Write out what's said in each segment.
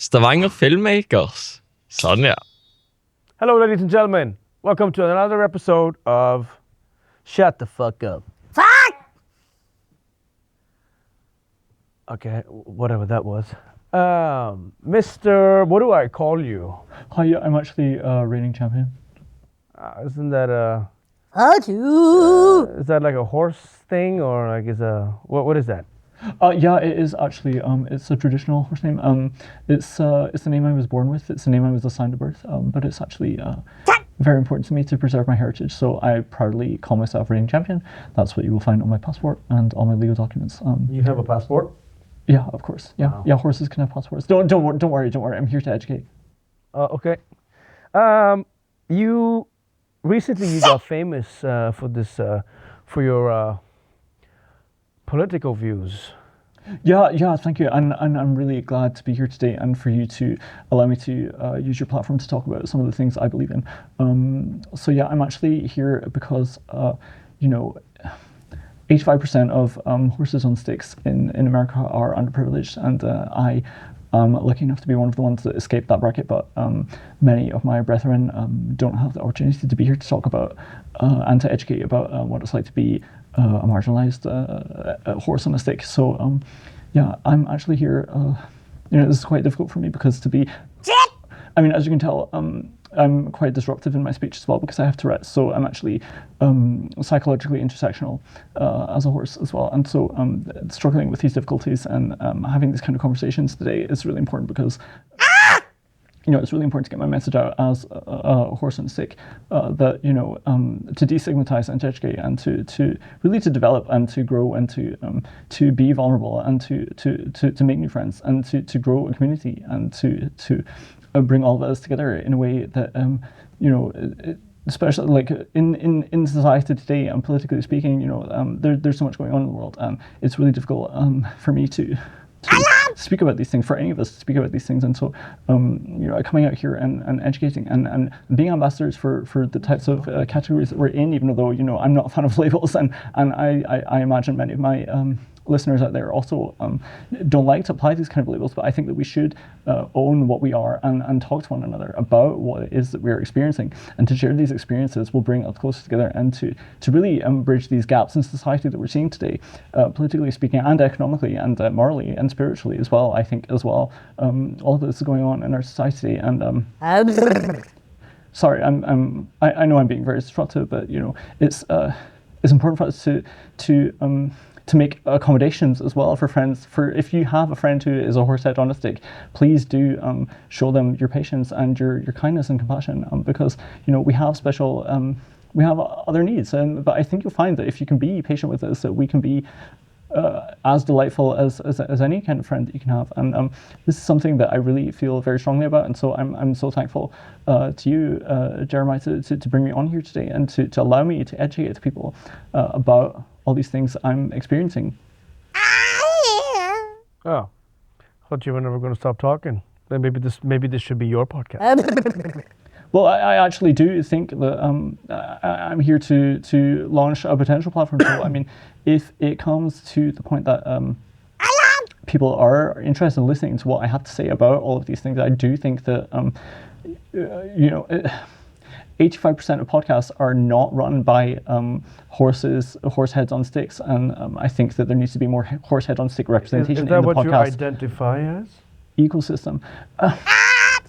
Stavanger Filmmakers. Sånn, ja. Hello, ladies and gentlemen. Welcome to another episode of Shut the Fuck Up. Fuck! Okay, whatever that was. Mr. What do I call you? Hi, I'm actually reigning champion. Isn't that Achoo! is that like a horse thing or like what is that? Yeah, it is actually. It's a traditional horse name. It's the name I was born with. It's the name I was assigned at birth. But it's actually very important to me to preserve my heritage. So I proudly call myself reigning champion. That's what you will find on my passport and all my legal documents. You have a passport? Yeah, of course. Yeah, Wow. yeah. Horses can have passports. Don't worry. I'm here to educate. Okay. You recently got famous for this for your political views. Yeah, thank you. And I'm really glad to be here today and for you to allow me to use your platform to talk about some of the things I believe in. So yeah, I'm actually here because, 85% of horses on sticks in America are underprivileged, and I am lucky enough to be one of the ones that escaped that bracket, but many of my brethren don't have the opportunity to be here to talk about and to educate about what it's like to be a marginalized horse on a stick. So yeah, I'm actually here. This is quite difficult for me because to be, as you can tell, I'm quite disruptive in my speech as well because I have Tourette's. So I'm actually psychologically intersectional as a horse as well. And so struggling with these difficulties and having these kind of conversations today is really important because it's really important to get my message out as a horse on a stick, that, to destigmatize and to educate and to really to develop and to grow and to be vulnerable and to make new friends and to grow a community and to bring all of us together in a way that, especially like in society today and politically speaking, there's so much going on in the world, and it's really difficult for me to speak about these things, for any of us to speak about these things. And so, coming out here and educating and being ambassadors for the types of categories that we're in, even though, I'm not a fan of labels, and I imagine many of my listeners out there also don't like to apply these kind of labels, but I think that we should own what we are and talk to one another about what it is that we're experiencing, and to share these experiences will bring us closer together and to really bridge these gaps in society that we're seeing today, politically speaking and economically and morally and spiritually as well. I think as well, all of this is going on in our society, and sorry, I know I'm being very disruptive, but it's important for us to make accommodations as well for friends. For if you have a friend who is a horsehead on a stick, please do show them your patience and your kindness and compassion, because we have special we have other needs, but I think you'll find that if you can be patient with us, that we can be as delightful as any kind of friend that you can have. And this is something that I really feel very strongly about, and so I'm so thankful to you, Jeremiah, to bring me on here today and to allow me to educate people about all these things I'm experiencing. Oh, thought you were never going to stop talking. Then maybe this should be your podcast. Well, I actually do think that I'm here to launch a potential platform. So, if it comes to the point that people are interested in listening to what I have to say about all of these things, I do think that 85% of podcasts are not run by horse heads on sticks, and I think that there needs to be more horse head on stick representation Is that in the what podcast you identify as? ecosystem.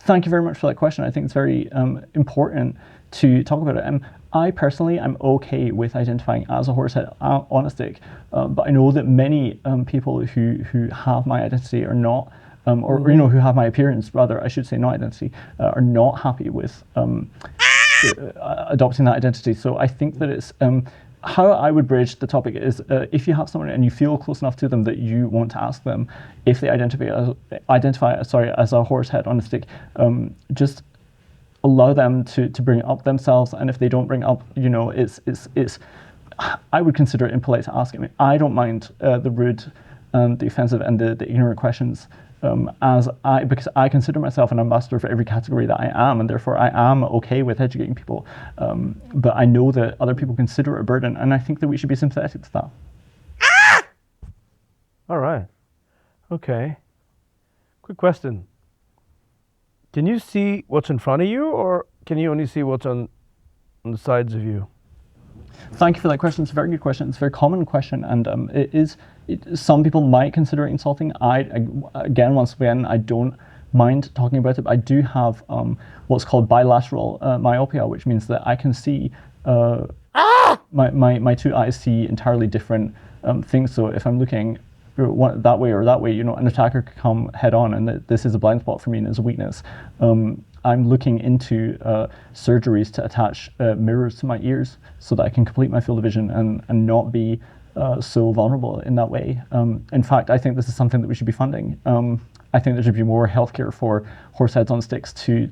Thank you very much for that question. I think it's very important to talk about it. I personally am okay with identifying as a horsehead on a stick, but I know that many people who have my identity are not, or who have my appearance, rather, I should say, not identity, are not happy with adopting that identity. So I think that it's how I would bridge the topic is if you have someone and you feel close enough to them that you want to ask them if they identify as a horse head on a stick, just allow them to bring it up themselves. And if they don't bring it up, it's I would consider it impolite to ask. I don't mind the rude, the offensive, and the ignorant questions. Because I consider myself an ambassador for every category that I am, and therefore I am okay with educating people. But I know that other people consider it a burden, and I think that we should be sympathetic to that. All right. Okay. Quick question. Can you see what's in front of you, or can you only see what's on the sides of you? Thank you for that question. It's a very good question. It's a very common question, and some people might consider it insulting. Again, once again, I don't mind talking about it. But I do have what's called bilateral myopia, which means that I can see my two eyes see entirely different things. So if I'm looking that way or that way, an attacker could come head on, and this is a blind spot for me and is a weakness. I'm looking into surgeries to attach mirrors to my ears so that I can complete my field of vision and not be so vulnerable in that way. In fact, I think this is something that we should be funding. I think there should be more healthcare for horse heads on sticks to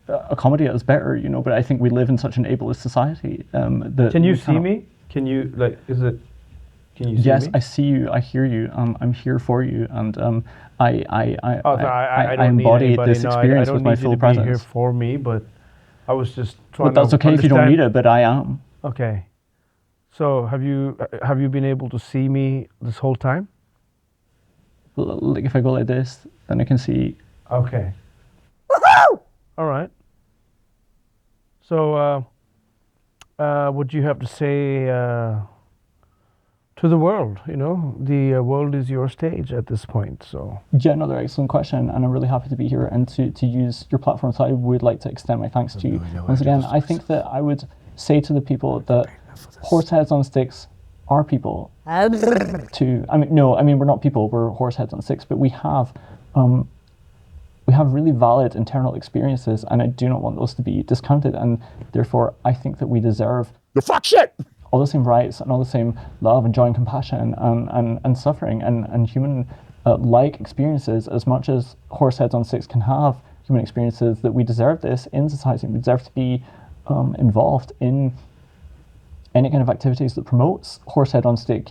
accommodate us better, but I think we live in such an ableist society. Can you see me? Can you, can you see me? Yes, I see you, I hear you, I'm here for you, and I don't embody need this experience with my full presence. I don't need you to be here for me, but I was just trying But that's okay if you don't need it, but I am. Okay. So have you been able to see me this whole time? Like if I go like this, then I can see. Okay. Woohoo! All right. So what do you have to say to the world? The world is your stage at this point. So yeah, another excellent question, and I'm really happy to be here and to use your platform. So I would like to extend my thanks to you once again. I think that I would say to the people that horse heads on sticks are people. We're not people. We're horse heads on sticks, but we have really valid internal experiences, and I do not want those to be discounted. And therefore, I think that we deserve all the same rights and all the same love and joy and compassion and suffering and human like experiences as much as horse heads on sticks can have human experiences. That we deserve this in society. We deserve to be involved in any kind of activities that promotes horse head on stick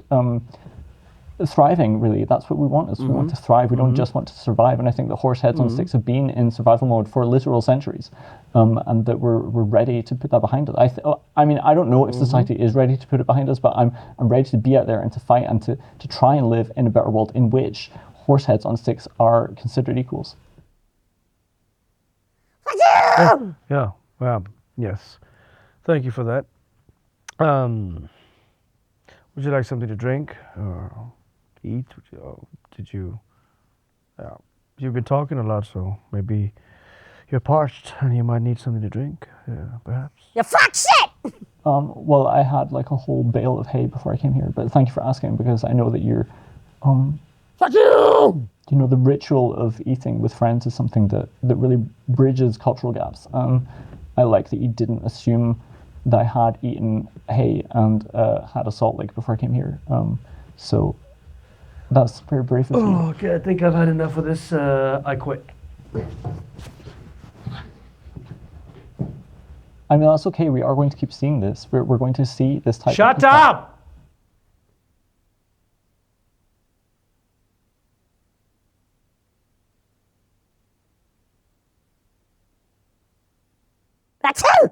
thriving. Really, that's what we want. Is we want to thrive. We don't just want to survive. And I think that horse heads on sticks have been in survival mode for literal centuries, and that we're ready to put that behind us. I don't know if society is ready to put it behind us, but I'm ready to be out there and to fight and to try and live in a better world in which horse heads on sticks are considered equals. yeah. Well, yes. Thank you for that. Would you like something to drink or eat? You've been talking a lot, so maybe you're parched and you might need something to drink, perhaps. You fuck shit! Well, I had like a whole bale of hay before I came here, but thank you for asking, because I know that you're Fuck you! The ritual of eating with friends is something that really bridges cultural gaps. I like that you didn't assume that I had eaten hay and had a salt lick before I came here. So that's very brave of you. Oh, okay, I think I've had enough of this. I quit. That's okay. We are going to keep seeing this. We're going to see this type of... Shut up! That's who!